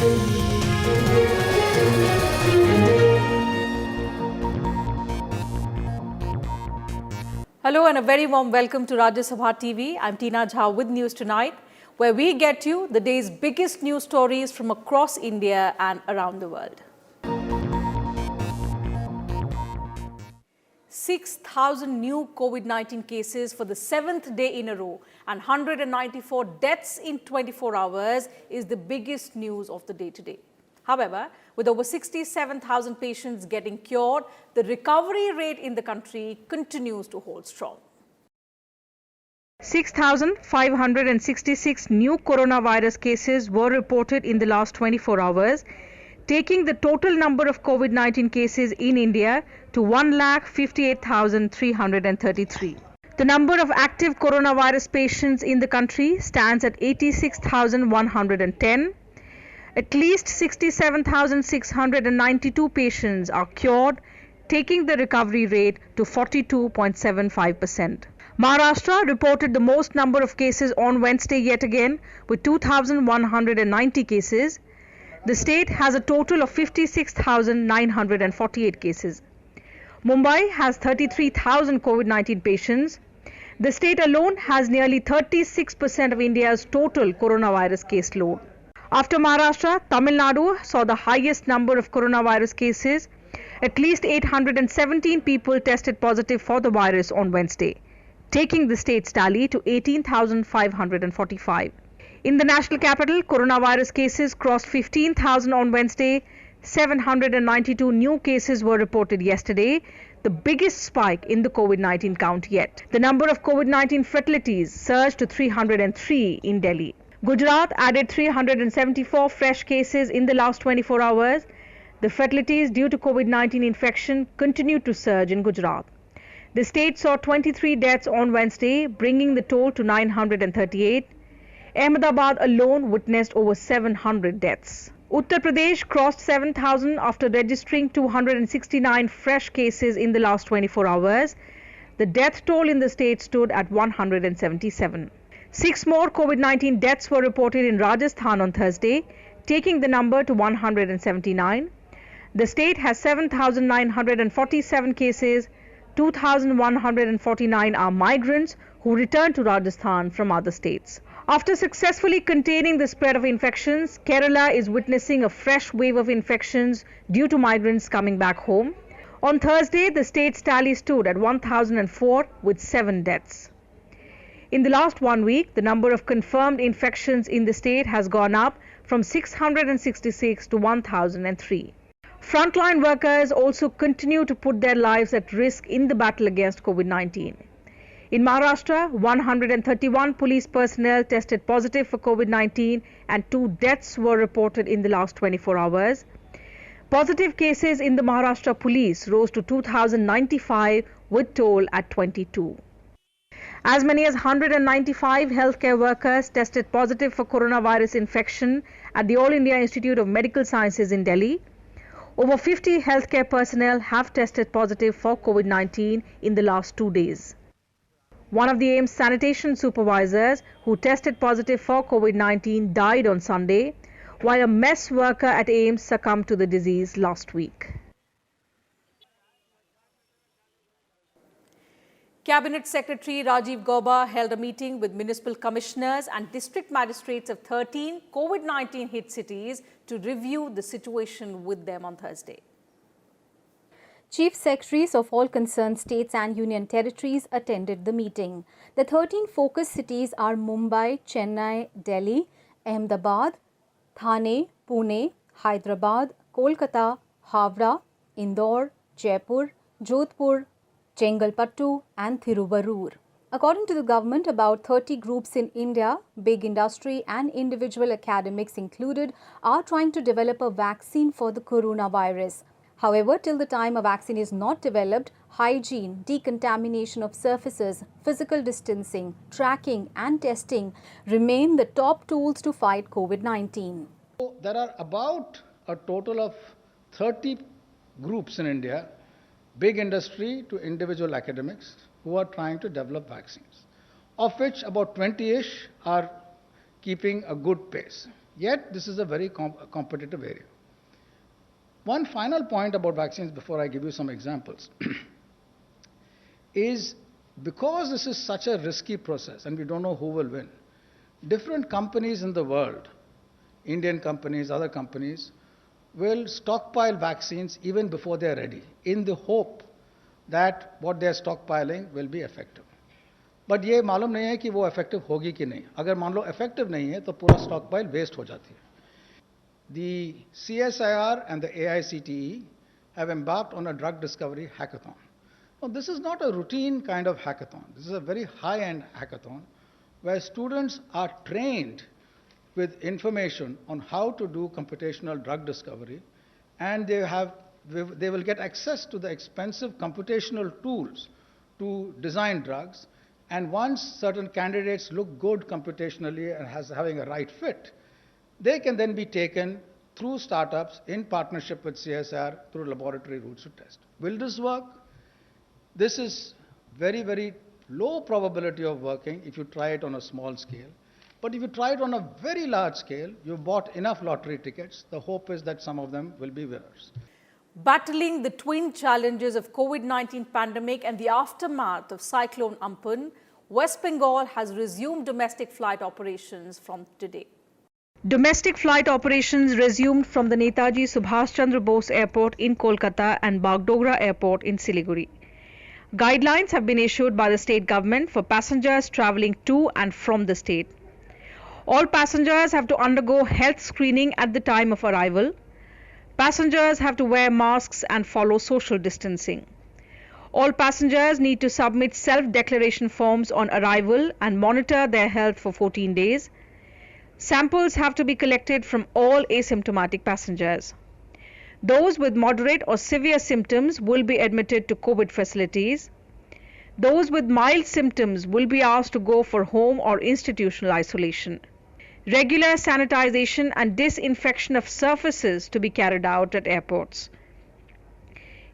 Hello and a very warm welcome to Rajya Sabha TV. I'm Tina Jha with News Tonight, where we get you the day's biggest news stories from across India and around the world. 6,000 new COVID-19 cases for the 7th day in a row and 194 deaths in 24 hours is the biggest news of the day today. However, with over 67,000 patients getting cured, the recovery rate in the country continues to hold strong. 6,566 new coronavirus cases were reported in the last 24 hours, taking the total number of COVID-19 cases in India to 1,58,333. The number of active coronavirus patients in the country stands at 86,110. At least 67,692 patients are cured, taking the recovery rate to 42.75%. Maharashtra reported the most number of cases on Wednesday yet again, with 2,190 cases. The state has a total of 56,948 cases. Mumbai has 33,000 COVID-19 patients. The state alone has nearly 36% of India's total coronavirus caseload. After Maharashtra, Tamil Nadu saw the highest number of coronavirus cases. At least 817 people tested positive for the virus on Wednesday, taking the state's tally to 18,545. In the national capital, coronavirus cases crossed 15,000 on Wednesday. 792 new cases were reported yesterday, the biggest spike in the COVID-19 count yet. The number of COVID-19 fatalities surged to 303 in Delhi. Gujarat added 374 fresh cases in the last 24 hours. The fatalities due to COVID-19 infection continued to surge in Gujarat. The state saw 23 deaths on Wednesday, bringing the toll to 938. Ahmedabad alone witnessed over 700 deaths. Uttar Pradesh crossed 7,000 after registering 269 fresh cases in the last 24 hours. The death toll in the state stood at 177. 6 more COVID-19 deaths were reported in Rajasthan on Thursday, taking the number to 179. The state has 7,947 cases. 2,149 are migrants who returned to Rajasthan from other states. After successfully containing the spread of infections, Kerala is witnessing a fresh wave of infections due to migrants coming back home. On Thursday, the state's tally stood at 1,004 with 7 deaths. In the last 1 week, the number of confirmed infections in the state has gone up from 666 to 1,003. Frontline workers also continue to put their lives at risk in the battle against COVID-19. In Maharashtra, 131 police personnel tested positive for COVID-19 and 2 deaths were reported in the last 24 hours. Positive cases in the Maharashtra police rose to 2,095 with toll at 22. As many as 195 healthcare workers tested positive for coronavirus infection at the All India Institute of Medical Sciences in Delhi. Over 50 healthcare personnel have tested positive for COVID-19 in the last 2 days. One of the AIIMS sanitation supervisors who tested positive for COVID-19 died on Sunday, while a mess worker at AIIMS succumbed to the disease last week. Cabinet Secretary Rajiv Gauba held a meeting with municipal commissioners and district magistrates of 13 COVID-19 hit cities to review the situation with them on Thursday. Chief Secretaries of all concerned states and union territories attended the meeting. The 13 focus cities are Mumbai, Chennai, Delhi, Ahmedabad, Thane, Pune, Hyderabad, Kolkata, Havra, Indore, Jaipur, Jodhpur, Chengalpattu and Thiruvarur. According to the government, about 30 groups in India, big industry and individual academics included, are trying to develop a vaccine for the coronavirus. However, till the time a vaccine is not developed, hygiene, decontamination of surfaces, physical distancing, tracking and testing remain the top tools to fight COVID-19. There are about a total of 30 groups in India, big industry to individual academics, who are trying to develop vaccines, of which about 20-ish are keeping a good pace. Yet, this is a very competitive area. One final point about vaccines before I give you some examples is because this is such a risky process and we don't know who will win, different companies in the world, Indian companies, other companies, will stockpile vaccines even before they are ready in the hope that what they are stockpiling will be effective. But ये मालूम नहीं है कि वो effective होगी कि नहीं. अगर मान लो effective नहीं है तो पूरा stockpile waste हो जाती है. The CSIR and the AICTE have embarked on a drug discovery hackathon. Now, this is not a routine kind of hackathon. This is a very high-end hackathon where students are trained with information on how to do computational drug discovery, and they will get access to the expensive computational tools to design drugs. And once certain candidates look good computationally and having a right fit, they can then be taken through startups in partnership with CSR through laboratory routes to test. Will this work? This is very, very low probability of working if you try it on a small scale. But if you try it on a very large scale, you've bought enough lottery tickets, the hope is that some of them will be winners. Battling the twin challenges of COVID-19 pandemic and the aftermath of Cyclone Amphan, West Bengal has resumed domestic flight operations from today. Domestic flight operations resumed from the Netaji Subhash Chandra Bose Airport in Kolkata and Bagdogra Airport in Siliguri. Guidelines have been issued by the state government for passengers travelling to and from the state. All passengers have to undergo health screening at the time of arrival. Passengers have to wear masks and follow social distancing. All passengers need to submit self-declaration forms on arrival and monitor their health for 14 days. Samples have to be collected from all asymptomatic passengers. Those with moderate or severe symptoms will be admitted to COVID facilities. Those with mild symptoms will be asked to go for home or institutional isolation. Regular sanitization and disinfection of surfaces to be carried out at airports.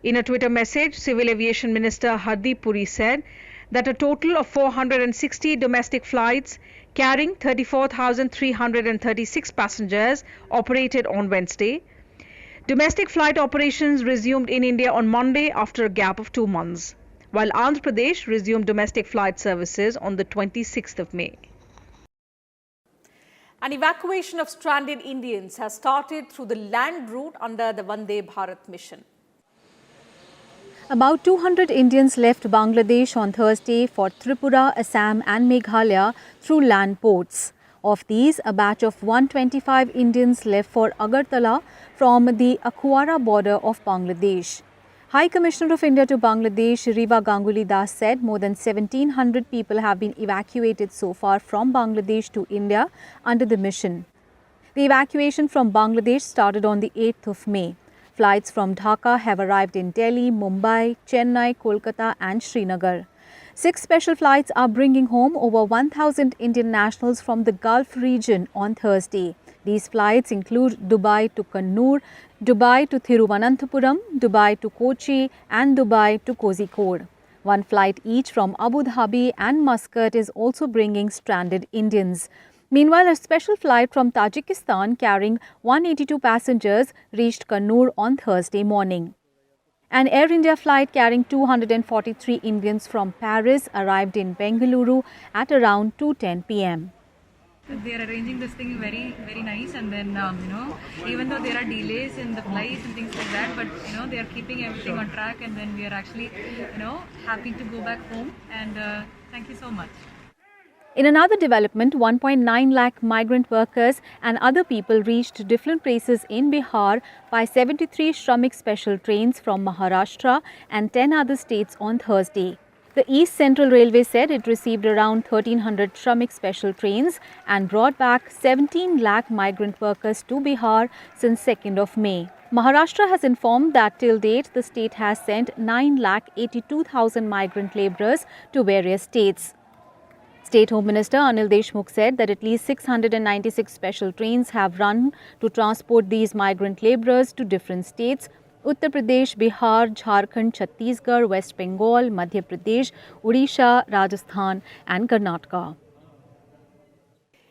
In a Twitter message, Civil Aviation Minister Hardeep Puri said that a total of 460 domestic flights carrying 34,336 passengers operated on Wednesday. Domestic flight operations resumed in India on Monday after a gap of 2 months, while Andhra Pradesh resumed domestic flight services on the 26th of May. An evacuation of stranded Indians has started through the land route under the Vande Bharat mission. About 200 Indians left Bangladesh on Thursday for Tripura, Assam and Meghalaya through land ports. Of these, a batch of 125 Indians left for Agartala from the Akwara border of Bangladesh. High Commissioner of India to Bangladesh, Riva Ganguly Das said more than 1,700 people have been evacuated so far from Bangladesh to India under the mission. The evacuation from Bangladesh started on the 8th of May. Flights from Dhaka have arrived in Delhi, Mumbai, Chennai, Kolkata and Srinagar. 6 special flights are bringing home over 1,000 Indian nationals from the Gulf region on Thursday. These flights include Dubai to Kannur, Dubai to Thiruvananthapuram, Dubai to Kochi and Dubai to Kozhikode. 1 flight each from Abu Dhabi and Muscat is also bringing stranded Indians. Meanwhile, a special flight from Tajikistan carrying 182 passengers reached Kannur on Thursday morning. An Air India flight carrying 243 Indians from Paris arrived in Bengaluru at around 2:10 p.m. They are arranging this thing very nice, and then even though there are delays in the flights and things like that, but they are keeping everything on track, and then we are actually happy to go back home, and thank you so much. In another development, 1.9 lakh migrant workers and other people reached different places in Bihar by 73 Shramik special trains from Maharashtra and 10 other states on Thursday. The East Central Railway said it received around 1,300 Shramik special trains and brought back 17 lakh migrant workers to Bihar since 2nd of May. Maharashtra has informed that till date the state has sent 9,82,000 migrant labourers to various states. State Home Minister Anil Deshmukh said that at least 696 special trains have run to transport these migrant labourers to different states: Uttar Pradesh, Bihar, Jharkhand, Chhattisgarh, West Bengal, Madhya Pradesh, Odisha, Rajasthan and Karnataka.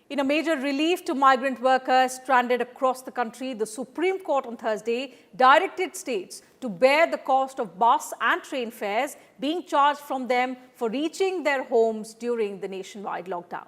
In a major relief to migrant workers stranded across the country, the Supreme Court on Thursday directed states to bear the cost of bus and train fares being charged from them for reaching their homes during the nationwide lockdown.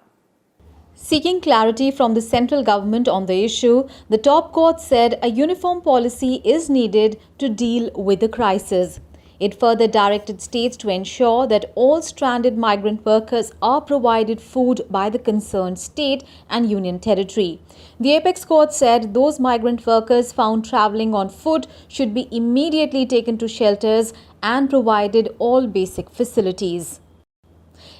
Seeking clarity from the central government on the issue, the top court said a uniform policy is needed to deal with the crisis. It further directed states to ensure that all stranded migrant workers are provided food by the concerned state and union territory. The apex court said those migrant workers found travelling on foot should be immediately taken to shelters and provided all basic facilities.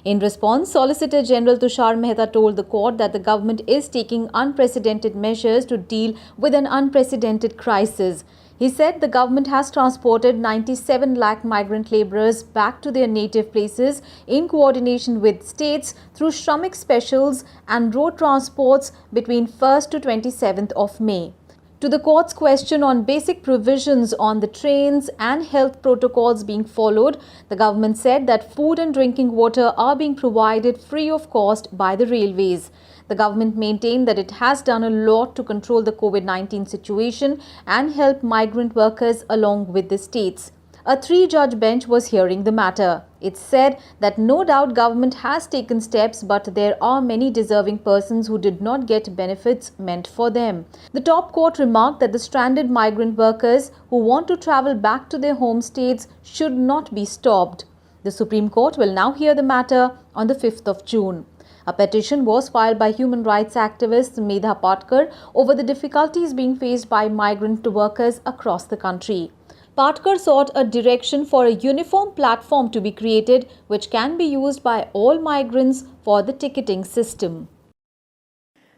In response, Solicitor General Tushar Mehta told the court that the government is taking unprecedented measures to deal with an unprecedented crisis. He said the government has transported 97 lakh migrant labourers back to their native places in coordination with states through Shramik specials and road transports between 1st to 27th of May. To the court's question on basic provisions on the trains and health protocols being followed, the government said that food and drinking water are being provided free of cost by the railways. The government maintained that it has done a lot to control the COVID-19 situation and help migrant workers along with the states. A 3-judge bench was hearing the matter. It said that no doubt government has taken steps, but there are many deserving persons who did not get benefits meant for them. The top court remarked that the stranded migrant workers who want to travel back to their home states should not be stopped. The Supreme Court will now hear the matter on the 5th of June. A petition was filed by human rights activist Medha Patkar over the difficulties being faced by migrant workers across the country. Patkar sought a direction for a uniform platform to be created which can be used by all migrants for the ticketing system.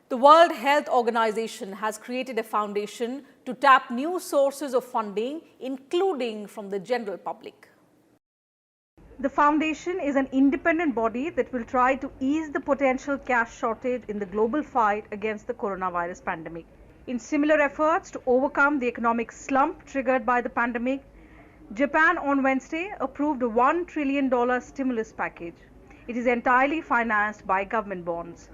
The World Health Organization has created a foundation to tap new sources of funding, including from the general public. The foundation is an independent body that will try to ease the potential cash shortage in the global fight against the coronavirus pandemic. In similar efforts to overcome the economic slump triggered by the pandemic, Japan on Wednesday approved a $1 trillion stimulus package. It is entirely financed by government bonds.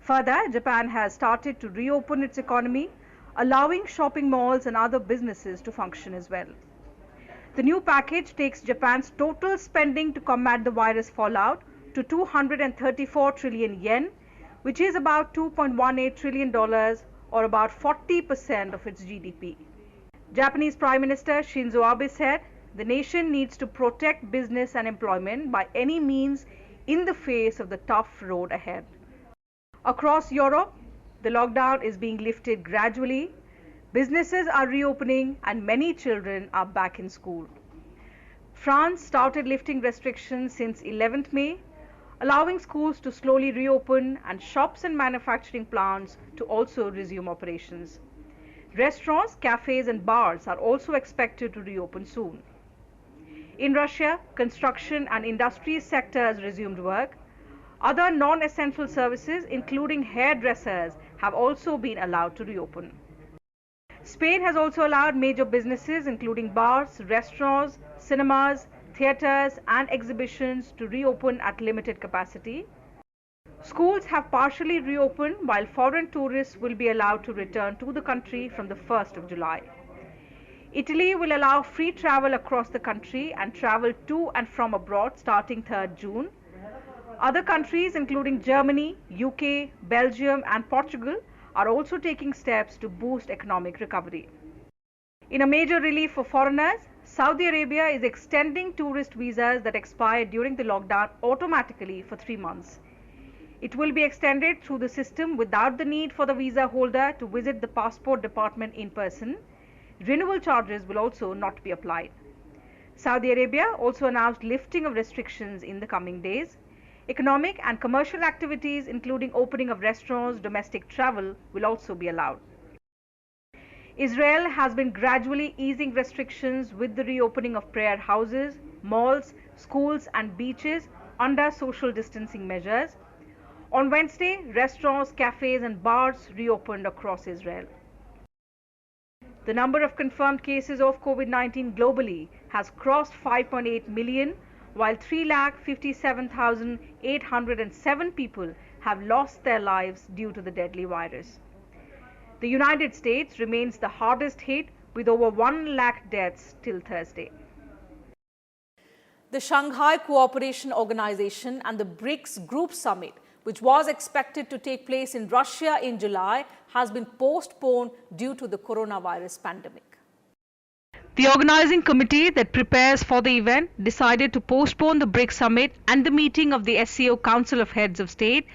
Further, Japan has started to reopen its economy, allowing shopping malls and other businesses to function as well. The new package takes Japan's total spending to combat the virus fallout to 234 trillion yen, which is about $2.18 trillion or about 40% of its GDP. Japanese Prime Minister Shinzo Abe said the nation needs to protect business and employment by any means in the face of the tough road ahead. Across Europe, the lockdown is being lifted gradually. Businesses are reopening and many children are back in school. France started lifting restrictions since 11th May, allowing schools to slowly reopen and shops and manufacturing plants to also resume operations. Restaurants, cafes and bars are also expected to reopen soon. In Russia, construction and industry sectors resumed work. Other non-essential services, including hairdressers, have also been allowed to reopen. Spain has also allowed major businesses including bars, restaurants, cinemas, theatres and exhibitions to reopen at limited capacity. Schools have partially reopened while foreign tourists will be allowed to return to the country from the 1st of July. Italy will allow free travel across the country and travel to and from abroad starting 3rd June. Other countries including Germany, UK, Belgium and Portugal are also taking steps to boost economic recovery. In a major relief for foreigners, Saudi Arabia is extending tourist visas that expired during the lockdown automatically for 3 months. It will be extended through the system without the need for the visa holder to visit the passport department in person. Renewal charges will also not be applied. Saudi Arabia also announced lifting of restrictions in the coming days. Economic and commercial activities, including opening of restaurants, domestic travel, will also be allowed. Israel has been gradually easing restrictions with the reopening of prayer houses, malls, schools and beaches under social distancing measures. On Wednesday, restaurants, cafes and bars reopened across Israel. The number of confirmed cases of COVID-19 globally has crossed 5.8 million, while 3,57,807 people have lost their lives due to the deadly virus. The United States remains the hardest hit with over 1 lakh deaths till Thursday. The Shanghai Cooperation Organization and the BRICS Group Summit, which was expected to take place in Russia in July, has been postponed due to the coronavirus pandemic. The organizing committee that prepares for the event decided to postpone the BRICS Summit and the meeting of the SCO Council of Heads of State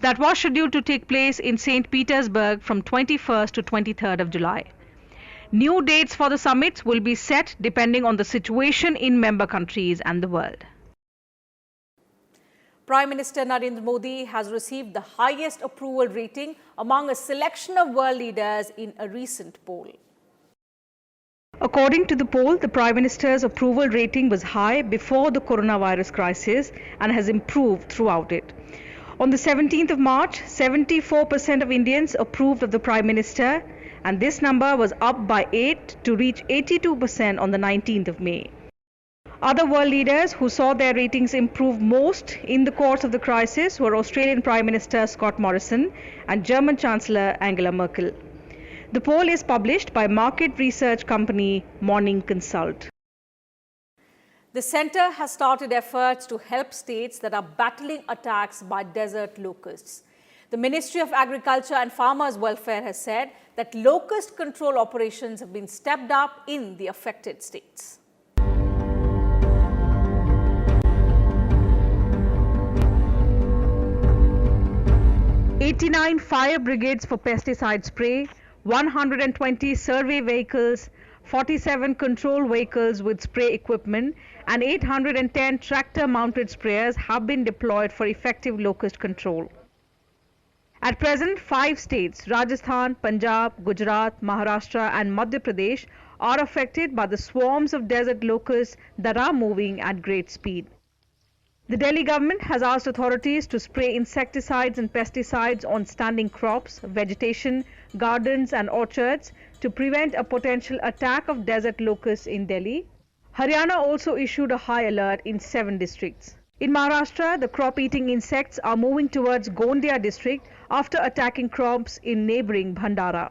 that was scheduled to take place in St. Petersburg from 21st to 23rd of July. New dates for the summits will be set depending on the situation in member countries and the world. Prime Minister Narendra Modi has received the highest approval rating among a selection of world leaders in a recent poll. According to the poll, the Prime Minister's approval rating was high before the coronavirus crisis and has improved throughout it. On the 17th of March, 74% of Indians approved of the Prime Minister, and this number was up by 8 to reach 82% on the 19th of May. Other world leaders who saw their ratings improve most in the course of the crisis were Australian Prime Minister Scott Morrison and German Chancellor Angela Merkel. The poll is published by market research company Morning Consult. The centre has started efforts to help states that are battling attacks by desert locusts. The Ministry of Agriculture and Farmers' Welfare has said that locust control operations have been stepped up in the affected states. "89 fire brigades for pesticide spray, 120 survey vehicles, 47 control vehicles with spray equipment, and 810 tractor-mounted sprayers have been deployed for effective locust control. At present, 5 states, Rajasthan, Punjab, Gujarat, Maharashtra and Madhya Pradesh, are affected by the swarms of desert locusts that are moving at great speed. The Delhi government has asked authorities to spray insecticides and pesticides on standing crops, vegetation, gardens and orchards to prevent a potential attack of desert locusts in Delhi. Haryana also issued a high alert in 7 districts. In Maharashtra, the crop-eating insects are moving towards Gondia district after attacking crops in neighbouring Bhandara.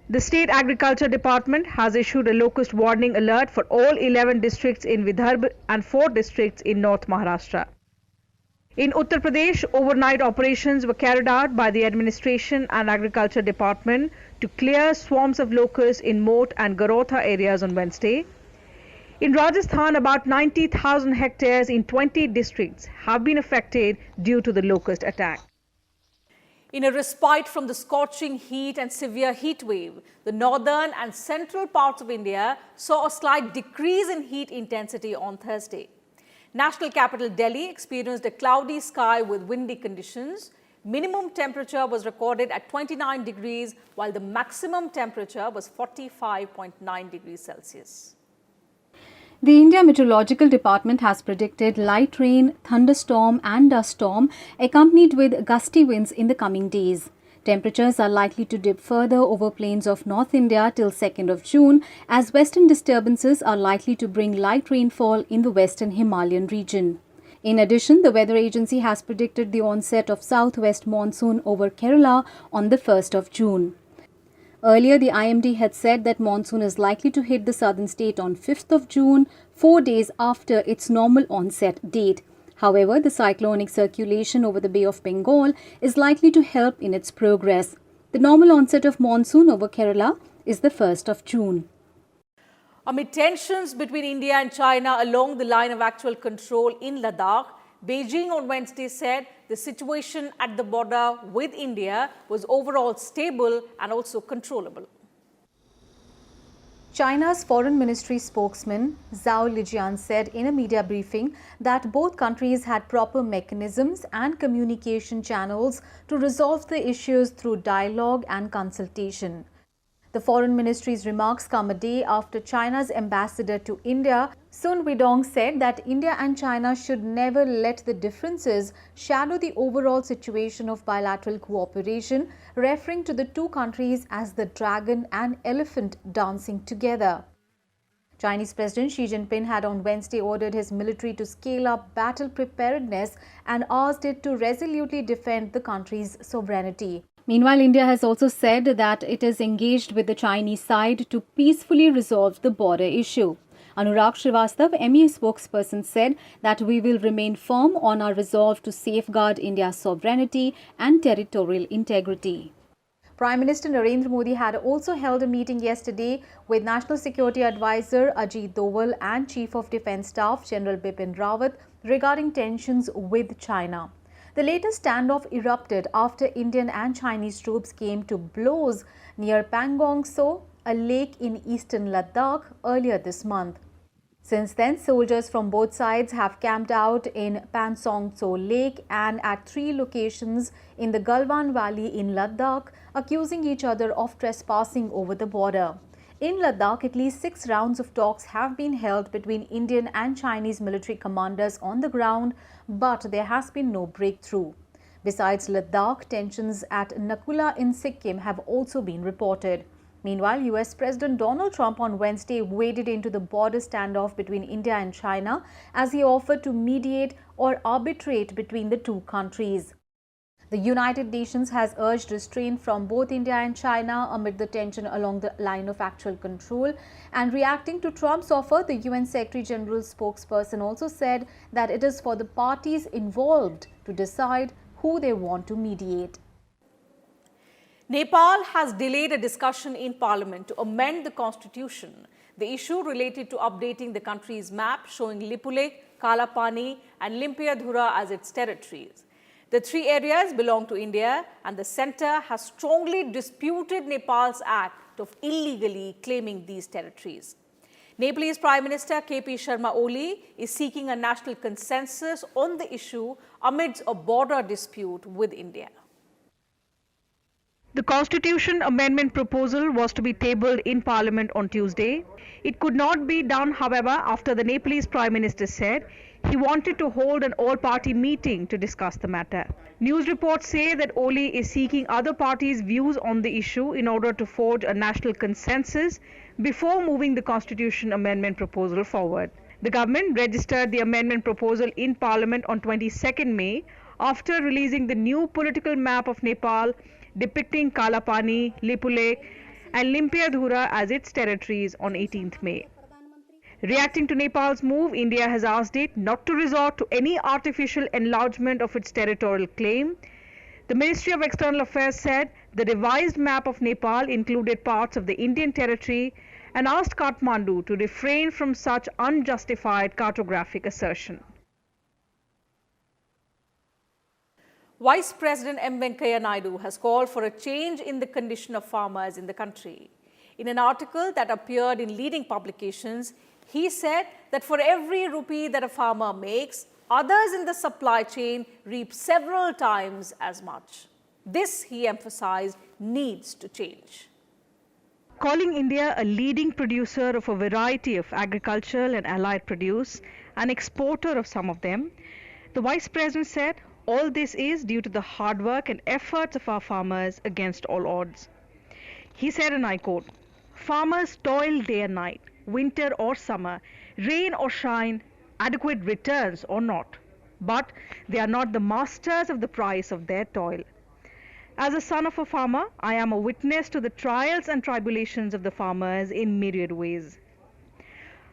The State Agriculture Department has issued a locust warning alert for all 11 districts in Vidarbha and 4 districts in North Maharashtra. In Uttar Pradesh, overnight operations were carried out by the Administration and Agriculture Department to clear swarms of locusts in Mot and Garotha areas on Wednesday. In Rajasthan, about 90,000 hectares in 20 districts have been affected due to the locust attack. In a respite from the scorching heat and severe heat wave, the northern and central parts of India saw a slight decrease in heat intensity on Thursday. National capital Delhi experienced a cloudy sky with windy conditions. Minimum temperature was recorded at 29 degrees, while the maximum temperature was 45.9 degrees Celsius. The India Meteorological Department has predicted light rain, thunderstorm and dust storm accompanied with gusty winds in the coming days. Temperatures are likely to dip further over plains of North India till 2nd of June as western disturbances are likely to bring light rainfall in the western Himalayan region. In addition, the weather agency has predicted the onset of southwest monsoon over Kerala on the 1st of June. Earlier, the IMD had said that monsoon is likely to hit the southern state on 5th of June, 4 days after its normal onset date. However, the cyclonic circulation over the Bay of Bengal is likely to help in its progress. The normal onset of monsoon over Kerala is the 1st of June. Amid tensions between India and China along the line of actual control in Ladakh, Beijing on Wednesday said the situation at the border with India was overall stable and also controllable. China's Foreign Ministry spokesman Zhao Lijian said in a media briefing that both countries had proper mechanisms and communication channels to resolve the issues through dialogue and consultation. The Foreign Ministry's remarks come a day after China's ambassador to India, Sun Weidong, said that India and China should never let the differences shadow the overall situation of bilateral cooperation, referring to the two countries as the dragon and elephant dancing together. Chinese President Xi Jinping had on Wednesday ordered his military to scale up battle preparedness and asked it to resolutely defend the country's sovereignty. Meanwhile, India has also said that it is engaged with the Chinese side to peacefully resolve the border issue. Anurag Srivastav, MEA spokesperson, said that we will remain firm on our resolve to safeguard India's sovereignty and territorial integrity. Prime Minister Narendra Modi had also held a meeting yesterday with National Security Advisor Ajit Doval and Chief of Defence Staff General Bipin Rawat regarding tensions with China. The latest standoff erupted after Indian and Chinese troops came to blows near Pangong So, a lake in eastern Ladakh, earlier this month. Since then, soldiers from both sides have camped out in Pansong Tso Lake and at 3 locations in the Galwan Valley in Ladakh, accusing each other of trespassing over the border. In Ladakh, at least 6 rounds of talks have been held between Indian and Chinese military commanders on the ground, but there has been no breakthrough. Besides Ladakh, tensions at Nakula in Sikkim have also been reported. Meanwhile, US President Donald Trump on Wednesday waded into the border standoff between India and China as he offered to mediate or arbitrate between the two countries. The United Nations has urged restraint from both India and China amid the tension along the line of actual control. And reacting to Trump's offer, the UN Secretary General's spokesperson also said that it is for the parties involved to decide who they want to mediate. Nepal has delayed a discussion in Parliament to amend the constitution. The issue related to updating the country's map showing Lipulekh, Kalapani and Limpiadhura as its territories. The 3 areas belong to India and the centre has strongly disputed Nepal's act of illegally claiming these territories. Nepalese Prime Minister KP Sharma Oli is seeking a national consensus on the issue amidst a border dispute with India. The Constitution Amendment proposal was to be tabled in Parliament on Tuesday. It could not be done, however, after the Nepalese Prime Minister said he wanted to hold an all-party meeting to discuss the matter. News reports say that Oli is seeking other parties' views on the issue in order to forge a national consensus before moving the Constitution Amendment proposal forward. The government registered the amendment proposal in Parliament on 22nd May after releasing the new political map of Nepal depicting Kalapani, Lipulekh and Limpiadhura as its territories on 18th May. Reacting to Nepal's move, India has asked it not to resort to any artificial enlargement of its territorial claim. The Ministry of External Affairs said the revised map of Nepal included parts of the Indian territory and asked Kathmandu to refrain from such unjustified cartographic assertion. Vice President M. Venkaiah Naidu has called for a change in the condition of farmers in the country. In an article that appeared in leading publications, he said that for every rupee that a farmer makes, others in the supply chain reap several times as much. This, he emphasized, needs to change. Calling India a leading producer of a variety of agricultural and allied produce, an exporter of some of them, the Vice President said, all this is due to the hard work and efforts of our farmers against all odds. He said, and I quote, "Farmers toil day and night, winter or summer, rain or shine, adequate returns or not. But they are not the masters of the price of their toil. As a son of a farmer, I am a witness to the trials and tribulations of the farmers in myriad ways."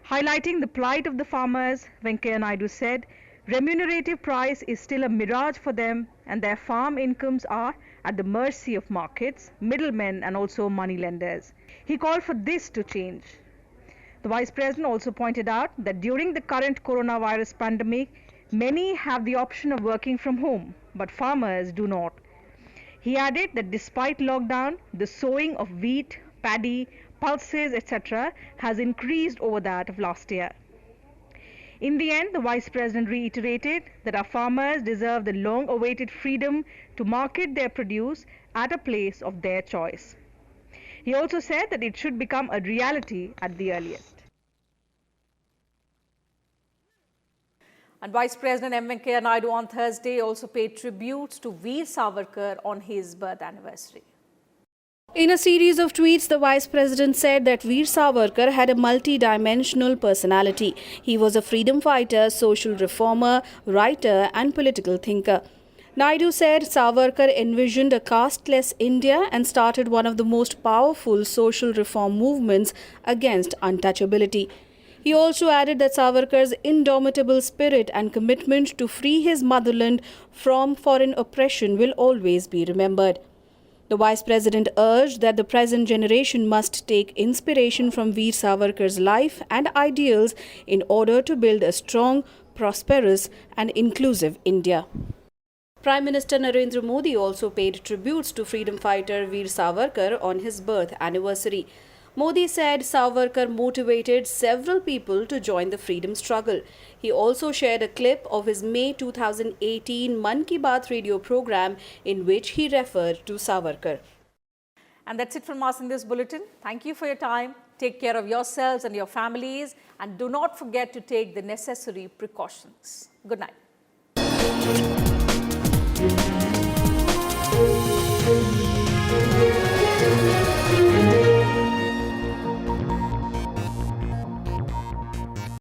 Highlighting the plight of the farmers, Venkaiah Naidu said, remunerative price is still a mirage for them and their farm incomes are at the mercy of markets, middlemen and also moneylenders. He called for this to change. The Vice President also pointed out that during the current coronavirus pandemic, many have the option of working from home, but farmers do not. He added that despite lockdown, the sowing of wheat, paddy, pulses, etc. has increased over that of last year. In the end, the Vice President reiterated that our farmers deserve the long-awaited freedom to market their produce at a place of their choice. He also said that it should become a reality at the earliest. And Vice President M. Venkaiah Naidu on Thursday also paid tributes to Veer Savarkar on his birth anniversary. In a series of tweets, the Vice President said that Veer Savarkar had a multi-dimensional personality. He was a freedom fighter, social reformer, writer and political thinker. Naidu said Savarkar envisioned a casteless India and started one of the most powerful social reform movements against untouchability. He also added that Savarkar's indomitable spirit and commitment to free his motherland from foreign oppression will always be remembered. The Vice President urged that the present generation must take inspiration from Veer Savarkar's life and ideals in order to build a strong, prosperous and inclusive India. Prime Minister Narendra Modi also paid tributes to freedom fighter Veer Savarkar on his birth anniversary. Modi said Savarkar motivated several people to join the freedom struggle. He also shared a clip of his May 2018 Mann Ki Baat radio program in which he referred to Savarkar. And that's it from us in this bulletin. Thank you for your time. Take care of yourselves and your families, and do not forget to take the necessary precautions. Good night. Thank you.